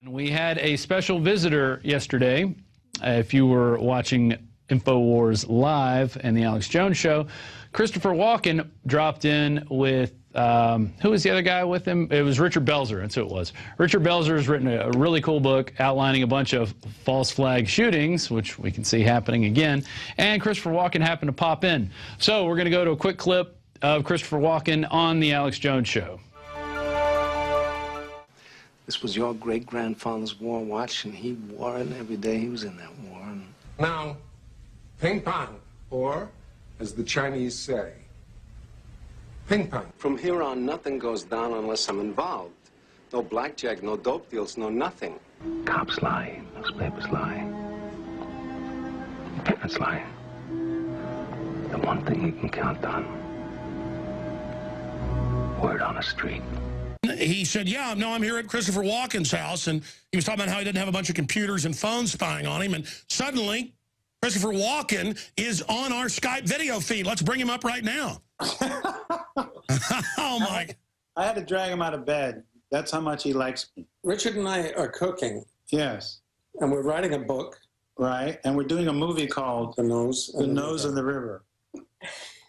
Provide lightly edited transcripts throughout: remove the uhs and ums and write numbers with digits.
We had a special visitor yesterday. If you were watching InfoWars Live and the Alex Jones Show, Christopher Walken dropped in with, who was the other guy with him? It was Richard Belzer, that's who it was. Richard Belzer has written a really cool book outlining a bunch of false flag shootings, which we can see happening again, and Christopher Walken happened to pop in. So we're going to go to a quick clip of Christopher Walken on the Alex Jones Show. This was your great-grandfather's war watch, and he wore it every day he was in that war. Now, ping pong, or, as the Chinese say, ping pong. From here on, nothing goes down unless I'm involved. No blackjack, no dope deals, no nothing. Cops lie, newspapers lie, parents lie. The one thing you can count on, word on the street. He said, yeah, no, I'm here at Christopher Walken's house, and he was talking about how he didn't have a bunch of computers and phones spying on him, and suddenly Christopher Walken is on our Skype video feed. Let's bring him up right now. Oh, my. I had to drag him out of bed. That's how much he likes me. Richard and I are cooking. Yes. And we're writing a book. Right, and we're doing a movie called The Nose and the River.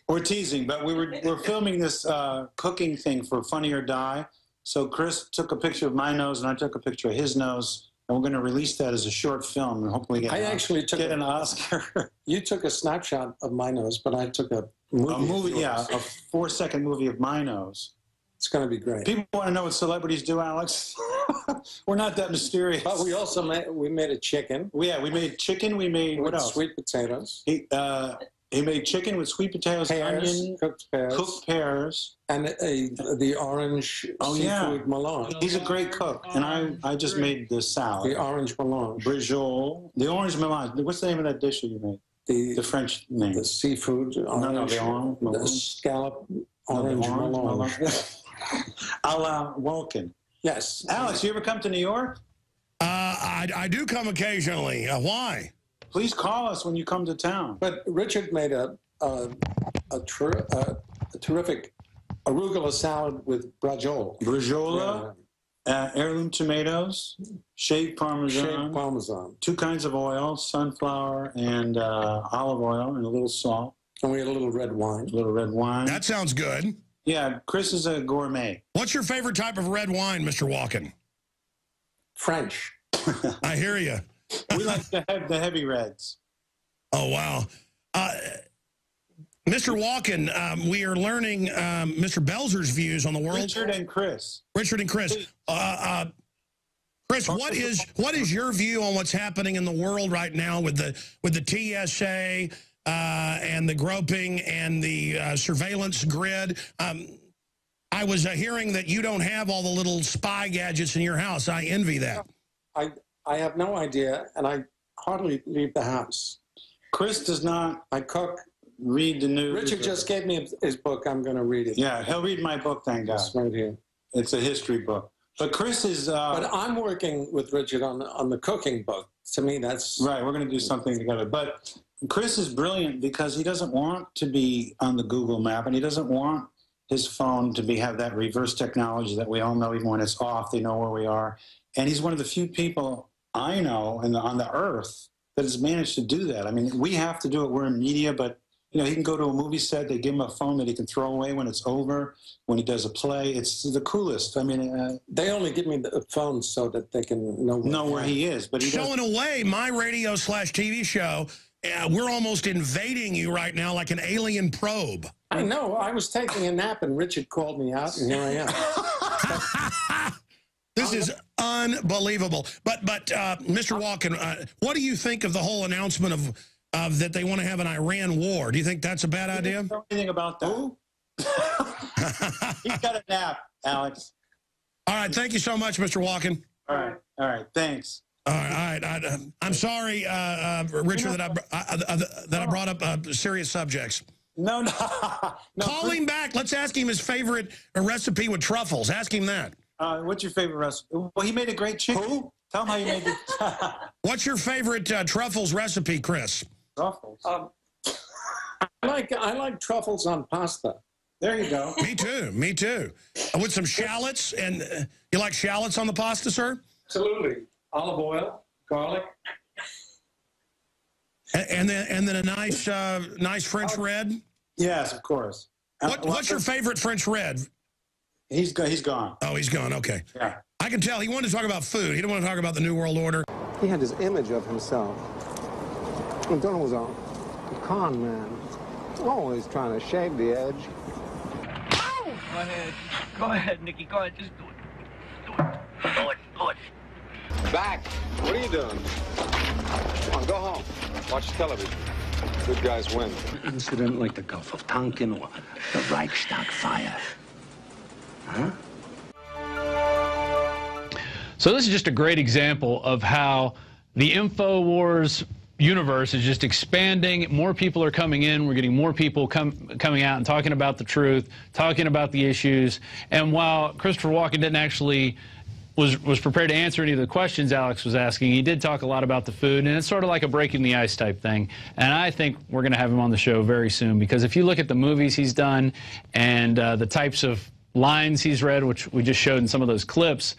We're teasing, but we're filming this cooking thing for Funny or Die. So Chris took a picture of my nose, and I took a picture of his nose, and we're going to release that as a short film and hopefully get an Oscar. You took a snapshot of my nose, but I took a movie. Yeah, a 4-second movie of my nose. It's going to be great. People want to know what celebrities do, Alex. We're not that mysterious. But we also made a chicken. Yeah, we made chicken. We made what else? Sweet potatoes. He made chicken with sweet potatoes, onion, cooked pears, and the orange seafood melange. He's a great cook, and I just made the salad. The orange melange. Brajol. The orange melange. What's the name of that dish that you made? The French name. The seafood. Orange, the orange. The scallop orange melange. A la Walken. Yes. Alex, you ever come to New York? I do come occasionally. Why? Please call us when you come to town. But Richard made a terrific arugula salad with brajol. Brajola, heirloom tomatoes, shaved Parmesan. Shaved Parmesan. 2 kinds of oil, sunflower and olive oil, and a little salt. And we had a little red wine. A little red wine. That sounds good. Yeah, Chris is a gourmet. What's your favorite type of red wine, Mr. Walken? French. I hear you. We like to have the heavy reds. Oh, wow. Mr. Walken, we are learning Mr. Belzer's views on the world. Richard and Chris. Richard and Chris. Chris, what is your view on what's happening in the world right now with the TSA and the groping and the surveillance grid? I was hearing that you don't have all the little spy gadgets in your house. I envy that. I have no idea, and I hardly leave the house. Chris does not. I cook. Read the news. Richard just gave me his book. I'm going to read it. Yeah, he'll read my book, thank God. It's right here. It's a history book. But Chris is... but I'm working with Richard on the cooking book. To me, that's... Right, we're going to do something together. But Chris is brilliant because he doesn't want to be on the Google map, and he doesn't want his phone to have that reverse technology that we all know. Even when it's off, they know where we are. And he's one of the few people I know on the earth that has managed to do that. I mean, we have to do it. We're in media, but, you know, he can go to a movie set. They give him a phone that he can throw away when it's over, when he does a play. It's the coolest. I mean... they only give me the phone so that they can know where he is. But so in a way, my radio/TV show, we're almost invading you right now like an alien probe. I know. I was taking a nap, and Richard called me out, and here I am. This is unbelievable. But Mr. Walken, what do you think of the whole announcement of that they want to have an Iran war? Do you think that's a bad idea? Don't know anything about that. He's got a nap, Alex. All right. Thank you so much, Mr. Walken. All right. All right. Thanks. All right. I'm sorry, Richard, that I brought up serious subjects. No. Call him back. Let's ask him his favorite recipe with truffles. Ask him that. What's your favorite recipe? Well, he made a great chicken. Who? Tell him how you made it. What's your favorite truffles recipe, Chris? Truffles? I like truffles on pasta. There you go. Me too. Me too. With some shallots. And you like shallots on the pasta, sir? Absolutely. Olive oil, garlic. And then a nice French red? Yes, of course. What's your favorite French red? He's gone. Oh, he's gone. Okay. Yeah. I can tell he wanted to talk about food. He didn't want to talk about the New World Order. He had this image of himself. Donald was a con man, always trying to shave the edge. Go ahead, Nicky. Go ahead. Just do it. Do it. Back. What are you doing? Come on, go home. Watch television. Good guys win. Incident like the Gulf of Tonkin or the Reichstag fire. Huh? So this is just a great example of how the InfoWars universe is just expanding. More people are coming in. We're getting more people coming out and talking about the truth, talking about the issues. And while Christopher Walken didn't actually was prepared to answer any of the questions Alex was asking, he did talk a lot about the food, and it's sort of like a breaking the ice type thing. And I think we're going to have him on the show very soon, because if you look at the movies he's done and the types of lines he's read, which we just showed in some of those clips,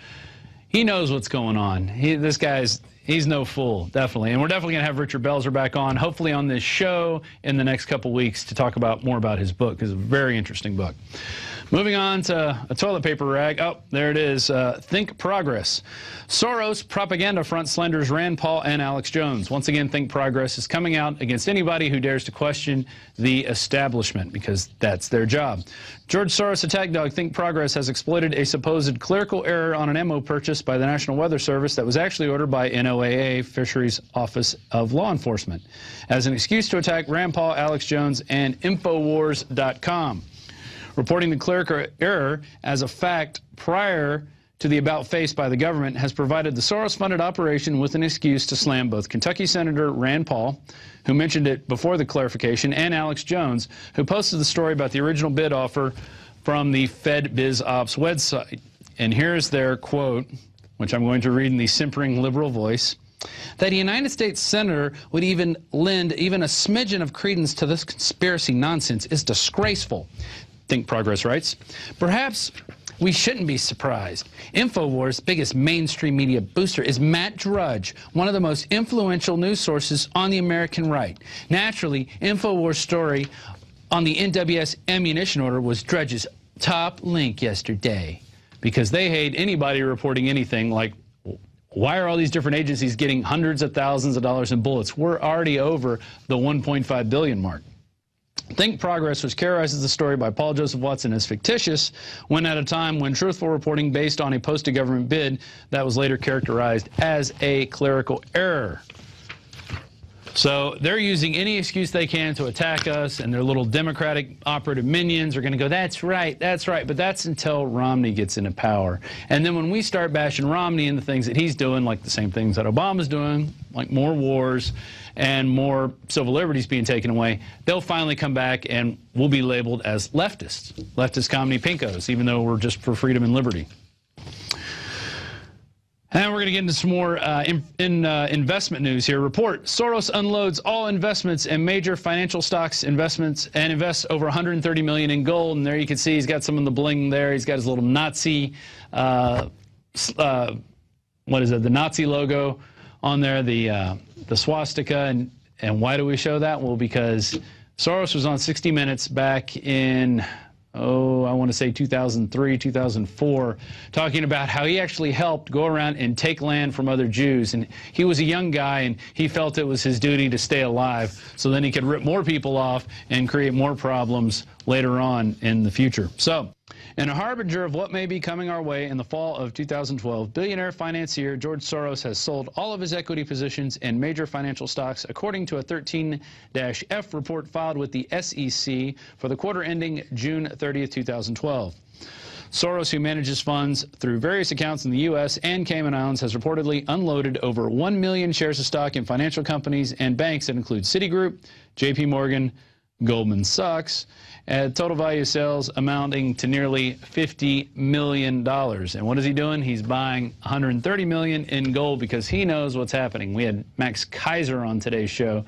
he knows what's going on. This guy's he's no fool, definitely. And we're definitely going to have Richard Belzer back on, hopefully on this show in the next couple weeks, to talk about more about his book. It's a very interesting book. Moving on to a toilet paper rag. Oh, there it is. Think Progress. Soros propaganda front slanders Rand Paul and Alex Jones. Once again, Think Progress is coming out against anybody who dares to question the establishment, because that's their job. George Soros attack dog Think Progress has exploited a supposed clerical error on an ammo purchase by the National Weather Service that was actually ordered by NOAA, Fisheries Office of Law Enforcement, as an excuse to attack Rand Paul, Alex Jones, and Infowars.com. Reporting the clerical error as a fact prior to the about-face by the government has provided the Soros-funded operation with an excuse to slam both Kentucky Senator Rand Paul, who mentioned it before the clarification, and Alex Jones, who posted the story about the original bid offer from the FedBizOps website. And here's their quote, which I'm going to read in the simpering liberal voice. That a United States senator would even lend even a smidgen of credence to this conspiracy nonsense is disgraceful, Think Progress writes. Perhaps we shouldn't be surprised. InfoWars' biggest mainstream media booster is Matt Drudge, one of the most influential news sources on the American right. Naturally, InfoWars' story on the NWS ammunition order was Drudge's top link yesterday, because they hate anybody reporting anything like, why are all these different agencies getting hundreds of thousands of dollars in bullets? We're already over the 1.5 billion mark. Think Progress, which characterizes the story by Paul Joseph Watson as fictitious, went at a time when truthful reporting based on a posted government bid that was later characterized as a clerical error. So they're using any excuse they can to attack us, and their little Democratic operative minions are going to go, that's right, but that's until Romney gets into power. And then when we start bashing Romney and the things that he's doing, like the same things that Obama's doing, like more wars and more civil liberties being taken away, they'll finally come back and we'll be labeled as leftists, leftist comedy pinkos, even though we're just for freedom and liberty. And we're going to get into some more investment news here. Report, Soros unloads all investments in major financial stocks investments and invests over $130 million in gold. And there you can see he's got some of the bling there. He's got his little Nazi, what is it, the Nazi logo on there, the swastika. And why do we show that? Well, because Soros was on 60 Minutes back in, I want to say 2003, 2004, talking about how he actually helped go around and take land from other Jews. And he was a young guy, and he felt it was his duty to stay alive, so then he could rip more people off and create more problems later on in the future. So, in a harbinger of what may be coming our way in the fall of 2012, billionaire financier George Soros has sold all of his equity positions in major financial stocks, according to a 13-F report filed with the SEC for the quarter ending June 30th, 2012. Soros, who manages funds through various accounts in the U.S. and Cayman Islands, has reportedly unloaded over 1 million shares of stock in financial companies and banks that include Citigroup, J.P. Morgan, Goldman Sachs, at total value of sales amounting to nearly $50 million. And what is he doing? He's buying $130 million in gold because he knows what's happening. We had Max Kaiser on today's show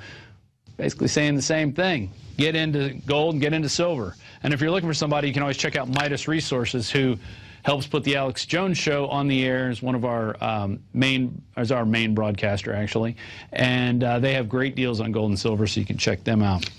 basically saying the same thing. Get into gold and get into silver. And if you're looking for somebody, you can always check out Midas Resources, who helps put the Alex Jones Show on the air as one of our main broadcaster, actually. And they have great deals on gold and silver, so you can check them out.